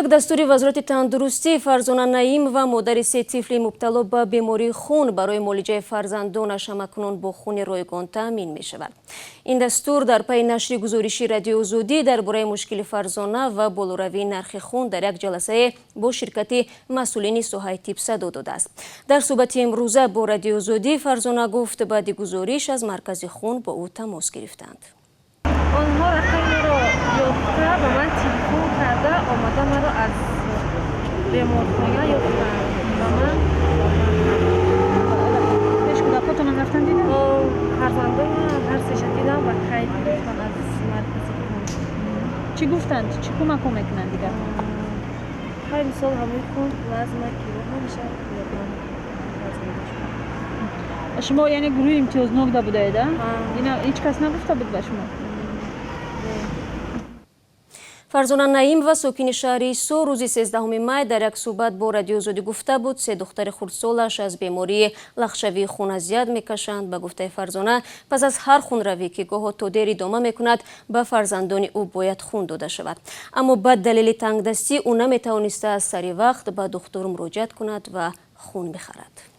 як дастури вазорати тандурустӣ Фарзона Наимова модари се тифли мубтало ба бемории хун барои муолиҷаи фарзандонаш ҳамакнун бо хуни ройгон таъмин мешавад. Ин дастур дар пайи нашри гузориши Радиои Озодӣ дар бораи мушкили Фарзона ва болоравии нархи хун дар як ҷаласае бо ширкати масъулини соҳаи тиб садо додааст. Дар суҳбати имрӯза бо Радиои Озодӣ Фарзона гуфт баъди гузориш аз маркази хун бо ӯ тамос гирифтанд. آنها رقمی رو یافته و من تلفن کرده آمده من رو از بیمارخانه یافتن و من پیش کودکاتون هم رفتن دیدن؟ فرزندان هر سه‌شون دیدم و خیلی گفتن از مرکز خون. چی گفتند؟ چی کمک میکنن دیگه؟ خیلی سال همین خون وزن کیلو نمیشه شما یعنی گروه امتیازناک ده بوده ایده؟ اینا هیچ کس نگفته بود به شما؟ Фарзона Наимова сокини шаҳри Исо рӯзи 13 май дар як суҳбат бо Радиои Озодӣ гуфта буд се духтари хурдсолаш аз бемории лахшавии хун азият мекашанд. Ба гуфтаи Фарзона пас аз ҳар хунравӣ ки гоҳо то дер идома мекунад ба фарзандони ӯ бояд хун дода шавад. Аммо ба далели тангдастӣ ӯ наметавониста аз сари вақт ба духтур муроҷиат кунад ва хун бихарад.